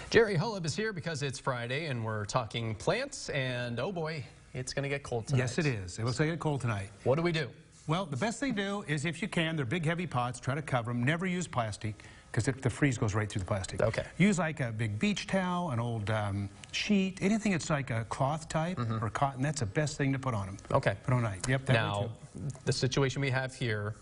Jerry Holub is here because it's Friday and we're talking plants, and oh boy, it's going to get cold tonight. Yes, it is. It looks like it's cold tonight. What do we do? Well, the best thing to do is, if you can, they're big, heavy pots, try to cover them. Never use plastic, because the freeze goes right through the plastic. Okay. Use like a big beach towel, an old sheet, anything that's like a cloth type or cotton. That's the best thing to put on them. Okay. Put on night. Yep. That Now, the situation we have here,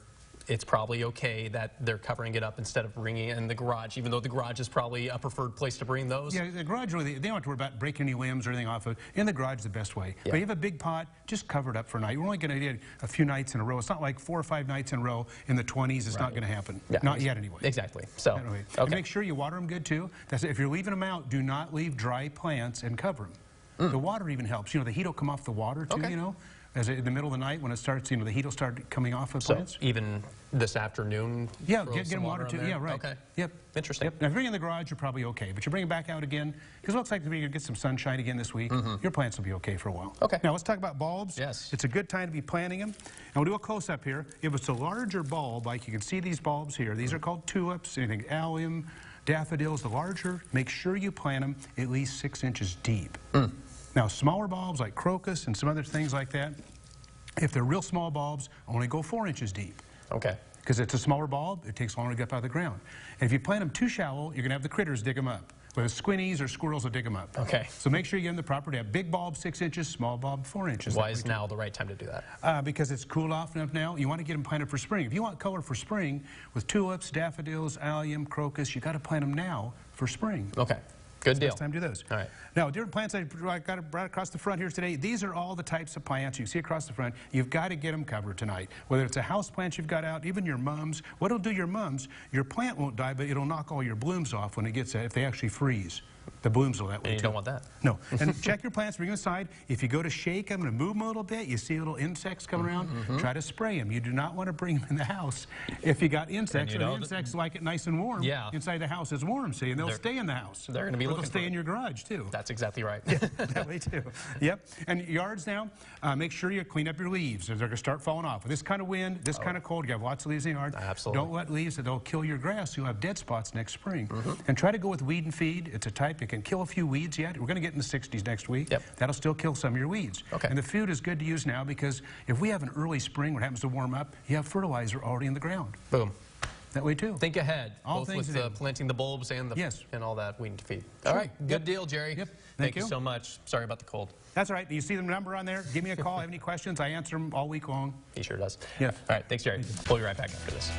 it's probably okay that they're covering it up instead of bringing it in the garage, even though the garage is probably a preferred place to bring those. Yeah, the garage, really, they don't have to worry about breaking any limbs or anything off of it. In the garage is the best way. Yeah. But you have a big pot, just cover it up for a night. We're only going to do a few nights in a row. It's not like 4 or 5 nights in a row in the 20s. It's not going to happen. Yeah. Not yet, anyway. Exactly. So, anyway. Okay. And make sure you water them good, too. That's it. If you're leaving them out, do not leave dry plants and cover them. The water even helps. You know, the heat will come off the water, too, you know. As in the middle of the night when it starts, you know, the heat will start coming off of plants. So even this afternoon? Yeah, get them water too. Yeah, right. Okay. Yep. Interesting. Yep. Now, if you're in the garage, you're probably okay. But you bring them back out again, because it looks like we're going to get some sunshine again this week. Your plants will be okay for a while. Okay. Now, let's talk about bulbs. Yes. It's a good time to be planting them. And we'll do a close-up here. If it's a larger bulb, like you can see these bulbs here, these are called tulips, anything allium, daffodils, the larger, make sure you plant them at least 6 inches deep. Now, smaller bulbs like crocus and some other things like that, if they're real small bulbs, only go 4 inches deep. Okay. Because it's a smaller bulb, it takes longer to get up out of the ground. And if you plant them too shallow, you're going to have the critters dig them up. Whether squinnies or squirrels will dig them up. Okay. So make sure you get them the proper depth. Big bulb 6 inches, small bulb 4 inches. Why is now the right time to do that? Because it's cooled off enough now. You want to get them planted for spring. If you want color for spring, with tulips, daffodils, allium, crocus, you got to plant them now for spring. Okay. Good deal. It's time to do those. All right. Now, different plants I got brought across the front here today. These are all the types of plants you see across the front. You've got to get them covered tonight. Whether it's a house plant you've got out, even your mums. What'll do your mums? Your plant won't die, but it'll knock all your blooms off when it gets if they actually freeze. The blooms will that way, and you don't want that. No. And check your plants, bring them aside. If you go to shake them and move them a little bit, you see little insects coming around, try to spray them. You do not want to bring them in the house. If you got insects, or the insects like it nice and warm, inside the house is warm, see, and they'll stay in the house. They're going to be looking they'll stay in your garage, too. That's exactly right. Yeah, that way, too. Yep. And yards now, make sure you clean up your leaves, as they're going to start falling off. With this kind of wind, this kind of cold, you have lots of leaves in the yard. Absolutely. Don't let leaves, they'll kill your grass. You'll have dead spots next spring. And try to go with weed and feed. It's a type that can kill a few weeds yet. We're going to get in the 60s next week. Yep. That'll still kill some of your weeds. Okay. And the food is good to use now, because if we have an early spring where it happens to warm up, you have fertilizer already in the ground. Boom. That way too. Think ahead, all both with planting the bulbs and and all that weed to feed. Sure. All right, good deal, Jerry. Yep. Thank you so much. Sorry about the cold. That's all right. You see the number on there? Give me a call. Have any questions? I answer them all week long. He sure does. Yeah. All right, thanks, Jerry. We'll be right back after this.